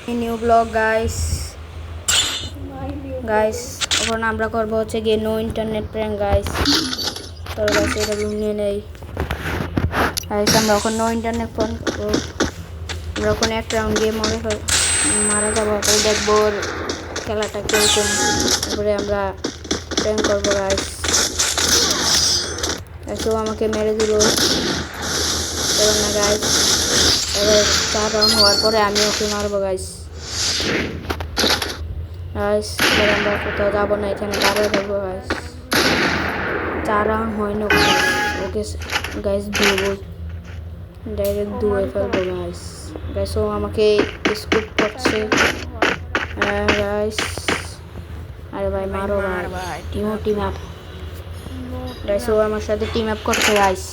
New blog guys এখন আমরা করবো হচ্ছে গিয়ে নো ইন্টারনেট প্র্যাঙ্ক গাইস। তো গাইস এটা রুম নিয়ে নেই গাইস, আমরা এখন নো ইন্টারনেট প্র্যাঙ্ক করবো। আমরা এখন এক রাউন্ড গিয়ে মারা যাবো, তারপরে দেখবো খেলাটা কিরকম, তারপরে আমরা প্র্যাঙ্ক করবো গাইস। তো আমাকে মেরে দিল না গাইস। এবার 4 রাউন্ড হওয়ার পরে আমি ওকে মারবো গাইস। এবার আমরা কোথাও যাবো না, এখানে দাঁড়িয়ে থাকবো গাইস। 4 রাউন্ড হয় না ওকে গাইস, ডাইরেক্ট ধুয়ে ফেলবো গাইস। ও আমাকে স্কুপ করছে গাইস। আরে ভাই মারো ভাই, টিম আপ গাইস। ও আমার সাথে টিম আপ করছে গাইস।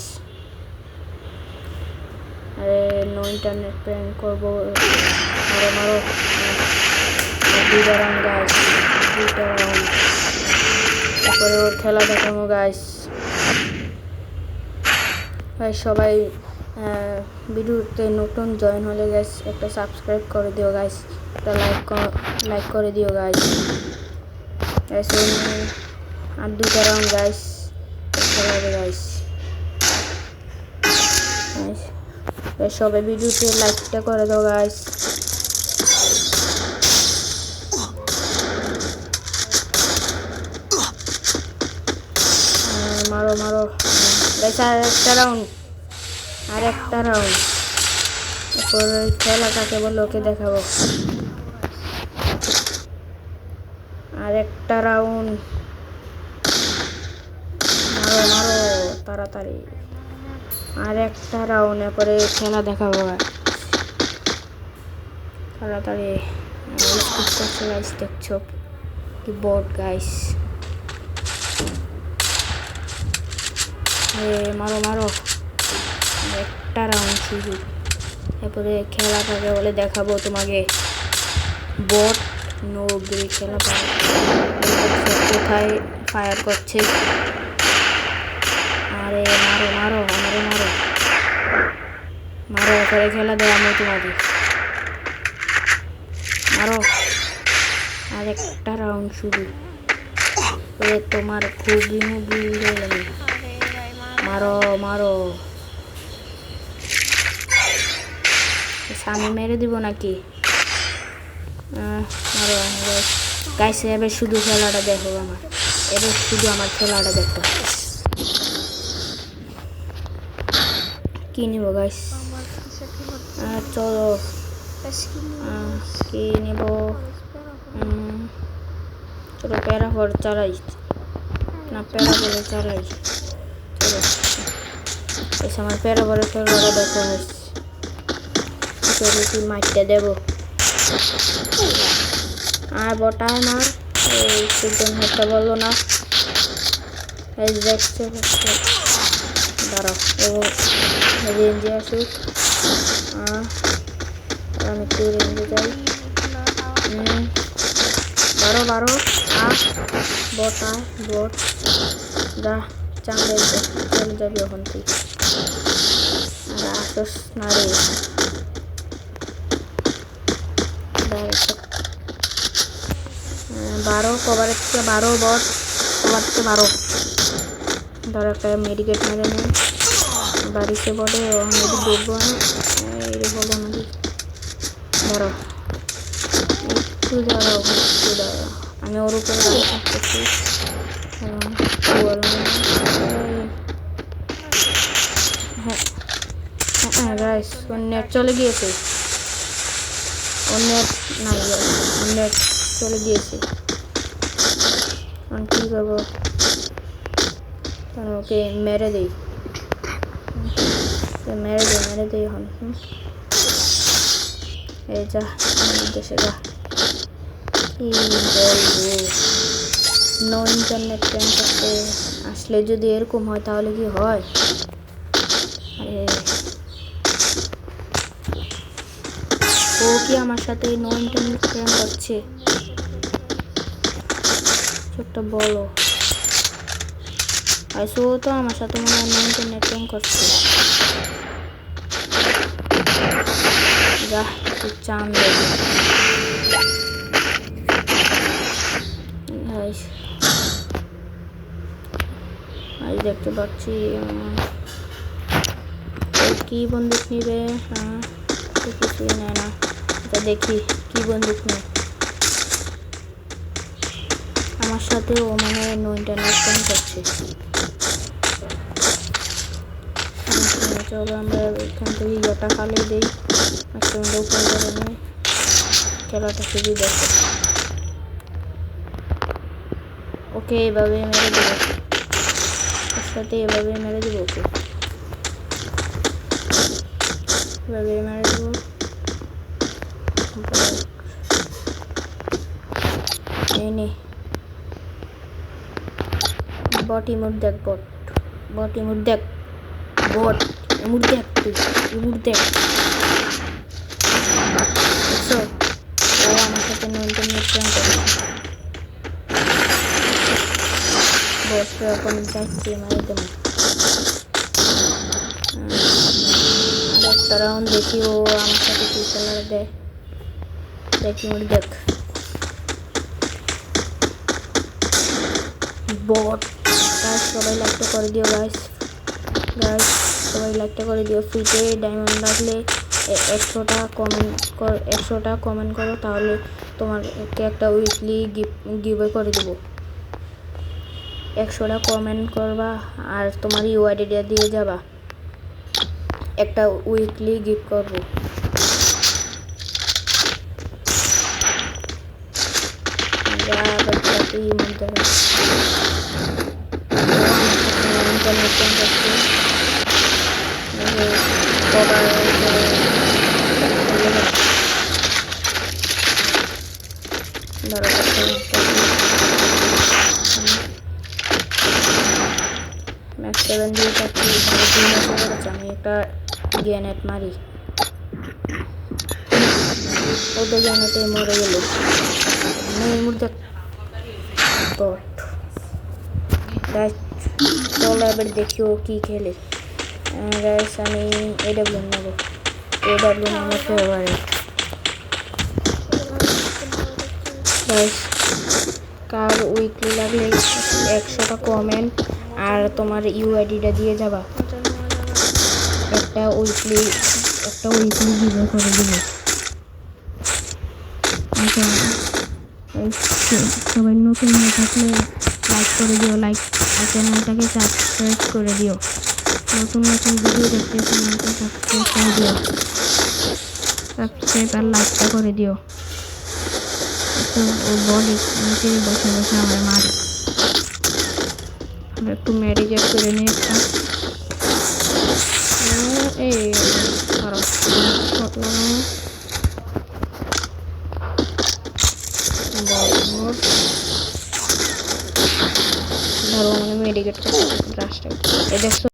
আরে নো ইন্টারনেট প্র্যাঙ্ক করবো, মারো 2টা রাউন্ড গাইস, 2টা রাউন্ড। তারপরে ওর খেলা দেখাবো গাইস। সবাই ভিডিওতে নতুন জয়েন হলে গাইস একটা সাবস্ক্রাইব করে দিও গাইস, একটা লাইক করে দিও গাইস। আর 2টা রাউন্ড গাইস, খেলা হবে গাইস। সবাই ভিডিওতে লাইকটা করে দাও গাইস। মারো গাইস, আর একটা রাউন্ড। তারপর খেলাটাকে বলে ওকে দেখাবো। আর একটা রাউন্ড, মারো তাড়াতাড়ি। আর একটা রাউন্ড, এরপরে খেলা দেখাবো তাড়াতাড়ি। গাইস দেখছো কি বট গাইস। মারো একটা রাউন্ড শুধু, এরপরে খেলাটাকে বলে দেখাবো তোমাকে। বট নোবরি খেলা কোথায় ফায়ার করছে। আরে মারো এরপরে খেলা দেয় আমি তোমাকে। মারো আর একটা রাউন্ড শুধু, তোমার খুবই মারো। আমি মেরে দিব নাকি? মারো গাইস। এবার শুধু খেলাটা দেখো, আমার খেলাটা দেখো। কি নিব গাইস? চলো কি নিব? চলো প্যারাফর চালাই না, প্যারাফরে চালাই। চলো আমার প্যারাফরে খেলাটা দেখো গাইস। কি মারতে দেব? আর বটায় মার, সুজন হতে বললো না। দেখছে দাঁড়াও, রেঞ্জে আসুক। আমি একটু রেঞ্জে যাই। বারো বট যা চাঁদে চলে যাবি ওখান থেকে। আর আসস না রে, কভারের থেকে 12 বট, কভার থেকে 12। ধর একটা মেডিকেট মেরে নেই বাড়িতে বটে, আমি দেখবো না বলো নাকি। ধরো একটু দাঁড়াও, আমি ওর উপরে থাকতেছি। হ্যাঁ গাইস, ওর নেট চলে গিয়েছে। নেট চলে গিয়েছে। কি করবো? ওকে মেরে দেই এখন। এই যা দেশে যা। কি বলবো, নো ইন্টারনেট প্র্যাঙ্ক করতে আসলে যদি এরকম হয় তাহলে কি হয়? ও কি আমার সাথে নো ইন্টারনেট প্র্যাঙ্ক করছে? একটা বলো। ও তো আমার সাথে মনে হয় নো ইন্টারনেট প্র্যাঙ্ক করছে। যা আমরা চান দেবো। আজ দেখতে পাচ্ছি কি বন্দুক নিবে। হ্যাঁ, কিছুই নেয় না। দেখি কি বন্দুক নেই। আমার সাথে ও মানে নো ইন্টারনেট করছে। চলো আমরা এখান থেকে ইয়েটা খালে দিই। একটা উপরে যাবে না, খেলাটা খুবই দেখো। ওকে এভাবে মেরে দেবো, ওর সাথে এভাবে মেরে দেবো। ওকে এভাবে মেরে দেবো। এই নে বট ইমোট দেখ, বট ইমোট দেখ, বট ইমোট দেখ, তুই ইমোট দেখ। দেখছো ও আমার সাথে নো ইন্টারনেট করে। বসটা এখন যাচ্ছি মারি দেবো। একটা রাউন্ড দেখি ও আমার সাথে কি খেলা দেয়। দেখি ইমোট দেখ, বট। গাইস সবাই লাইকটা করে দিও। গাইস সবাই লাইকটা করে দিও। ফ্রিতে ডায়মন্ড লাগলে 100টা কমেন্ট করো, তাহলে তোমাকে একটা উইকলি গিভ করে দেবো। 100টা কমেন্ট করবা আর তোমার ইউআইডিটা দিয়ে যাবা, একটা উইকলি গিফট করবো। ম্যাক্স 7 দিয়ে থাকি। আমি একটা গ্রেনেড মারি, ওদের গ্রেনেডে মরে গেল। চলো এবার দেখি ও কি খেলে। গাইস আমি এডাব্লিউ নেবো। এডাব্লিউ আমার ফেভারিট। গাইস কার উইকলি লাগলে 100টা কমেন্ট আর তোমার ইউআইডিটা দিয়ে যাবা, একটা উইকলি ভিডিও করে দেবো। সবাই নতুন হয়ে থাকলে লাইক করে দিও, লাইক আর চ্যানেলটাকে সাবস্ক্রাইব করে দিও। নতুন ভিডিও দেখতে চ্যানেলটা সাবস্ক্রাইব করে দিও, সাবস্ক্রাইব আর লাইকটা করে দিও। তো ও বলে নিচে বসে বসে আমার মারে। আমরা একটু ম্যারিগেট করে নিই একটা। এই খারাপ শট লাগানো। ধরো মানে মেডিকেট করতে রাস্তায়। এ দেখছো